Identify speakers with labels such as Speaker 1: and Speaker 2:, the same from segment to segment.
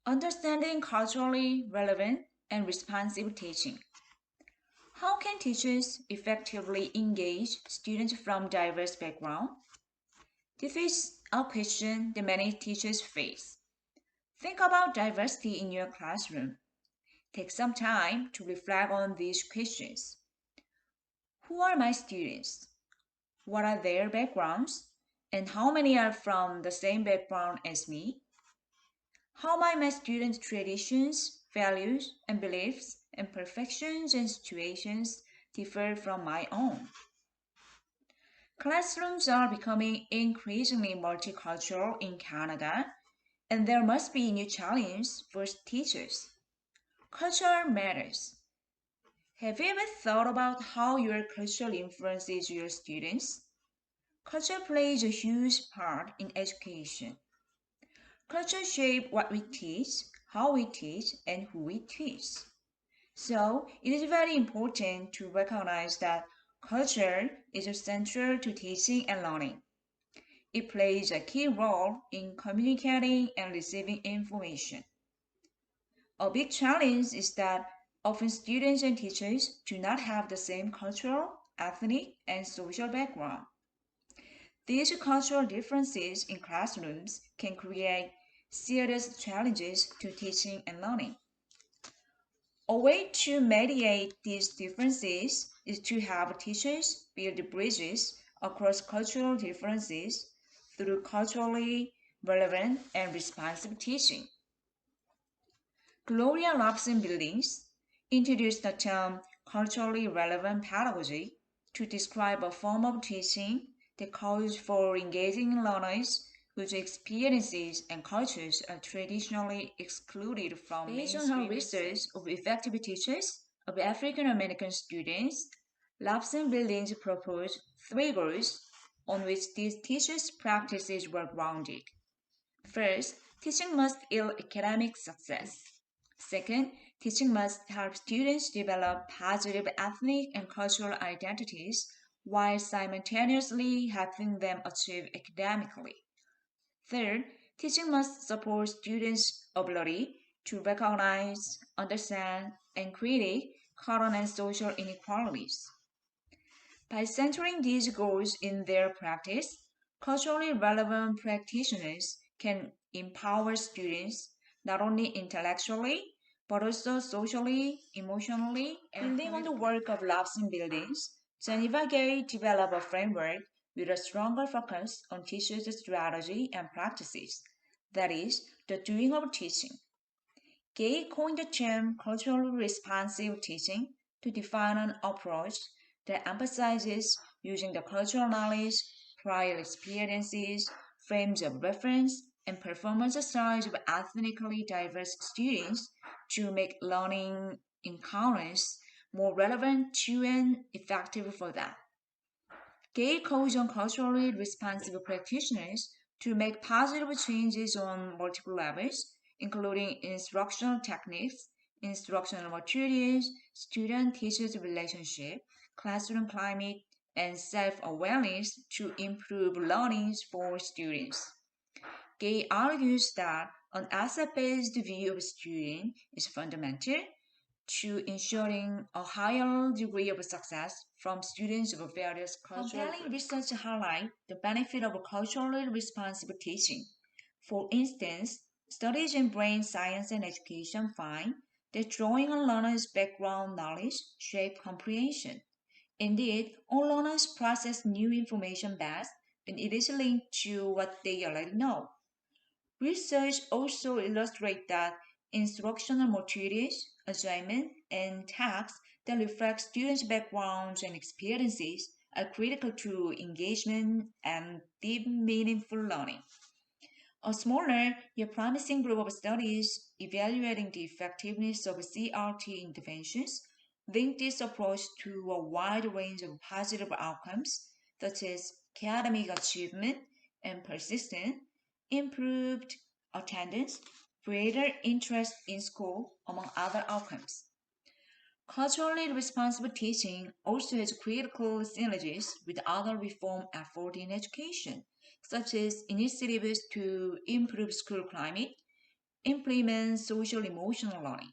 Speaker 1: Understanding culturally relevant and responsive teaching. How can teachers effectively engage students from diverse backgrounds? This is a question that many teachers face. Think about diversity in your classroom. Take some time to reflect on these questions. Who are my students? What are their backgrounds? And how many are from the same background as me? How might my students' traditions, values, and beliefs, imperfections, and situations differ from my own? Classrooms are becoming increasingly multicultural in Canada, and there must be new challenges for teachers. Culture matters. Have you ever thought about how your culture influences your students? Culture plays a huge part in education. Culture shapes what we teach, how we teach, and who we teach. So, it is very important to recognize that culture is central to teaching and learning. It plays a key role in communicating and receiving information. A big challenge is that often students and teachers do not have the same cultural, ethnic, and social background. These cultural differences in classrooms can create serious challenges to teaching and learning. A way to mediate these differences is to have teachers build bridges across cultural differences through culturally relevant and responsive teaching. Gloria Robson-Billings introduced the term culturally relevant pedagogy to describe a form of teaching that calls for engaging learners whose experiences and cultures are traditionally excluded from based on her research of effective teachers of African American students. Robson-Billings proposed three goals on which these teachers' practices were grounded. First, teaching must yield academic success. Second, teaching must help students develop positive ethnic and cultural identities while simultaneously helping them achieve academically. Third, teaching must support students' ability to recognize, understand, and critique current and social inequalities. By centering these goals in their practice, culturally relevant practitioners can empower students not only intellectually but also socially, emotionally, and building on the work of Robson-Billings, Geneva Gay developed a framework with a stronger focus on teachers' strategy and practices, that is, the doing of teaching. Gay coined the term culturally responsive teaching to define an approach that emphasizes using the cultural knowledge, prior experiences, frames of reference, and performance styles of ethnically diverse students to make learning encounters more relevant to and effective for them. Gay calls on culturally responsive practitioners to make positive changes on multiple levels, including instructional techniques, instructional materials, student-teachers relationship, classroom climate, and self-awareness to improve learning for students. Gay argues that an asset-based view of student is fundamental to ensuring a higher degree of success from students of various cultural compelling research highlight the benefit of culturally responsive teaching. For instance, studies in brain science and education find that drawing on learners' background knowledge shape comprehension. Indeed, all learners process new information best when it is linked to what they already know. Research also illustrates that instructional materials, assignment, and tasks that reflect students' backgrounds and experiences are critical to engagement and deep, meaningful learning. A smaller yet promising group of studies evaluating the effectiveness of CRT interventions link this approach to a wide range of positive outcomes, such as academic achievement and persistence, improved attendance, greater interest in school, among other outcomes. Culturally responsible teaching also has critical synergies with other reform efforts in education, such as initiatives to improve school climate, implement social emotional learning.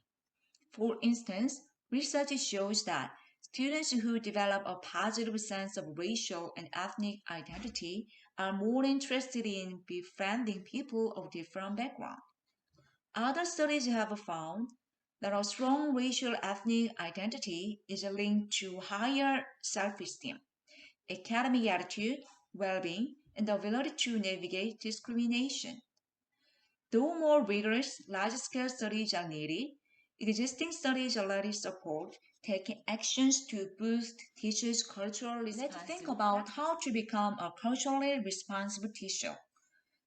Speaker 1: For instance, research shows that students who develop a positive sense of racial and ethnic identity are more interested in befriending people of different backgrounds. Other studies have found that a strong racial ethnic identity is linked to higher self esteem, academic attitude, well being, and the ability to navigate discrimination. Though more rigorous, large-scale studies are needed, existing studies already support taking actions to boost teachers' cultural responsibility. Let's think about how to become a culturally responsible teacher.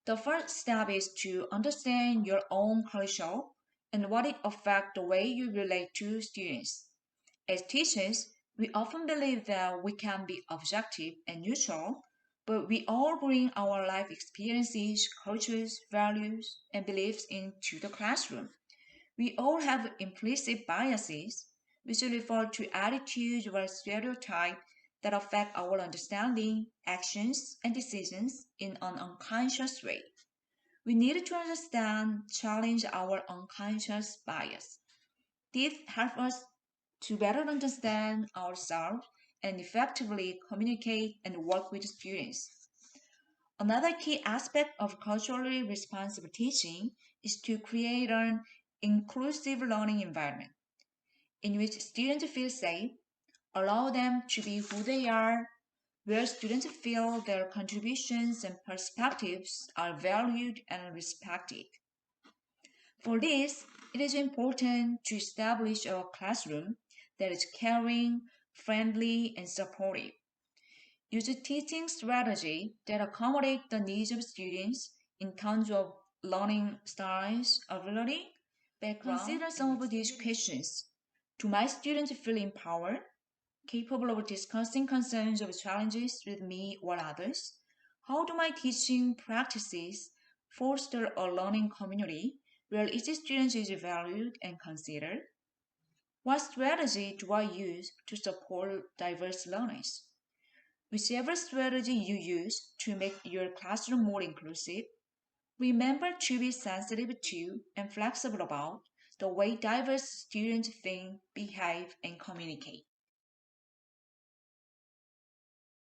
Speaker 1: The first step is to understand your own culture and what it affects the way you relate to students. As teachers, we often believe that we can be objective and neutral, but we all bring our life experiences, cultures, values, and beliefs into the classroom. We all have implicit biases, which refer to attitudes or stereotypes that affect our understanding, actions, and decisions in an unconscious way. We need to understand, challenge our unconscious bias. This helps us to better understand ourselves and effectively communicate and work with students. Another key aspect of culturally responsible teaching is to create an inclusive learning environment in which students feel safe, allow them to be who they are, where students feel their contributions and perspectives are valued and respected. For this, it is important to establish a classroom that is caring, friendly, and supportive. Use a teaching strategy that accommodates the needs of students in terms of learning styles, ability, background. Consider some of these questions. Do my students feel empowered, capable of discussing concerns or challenges with me or others? How do my teaching practices foster a learning community where each student is valued and considered? What strategy do I use to support diverse learners? Whichever strategy you use to make your classroom more inclusive, remember to be sensitive to and flexible about the way diverse students think, behave, and communicate.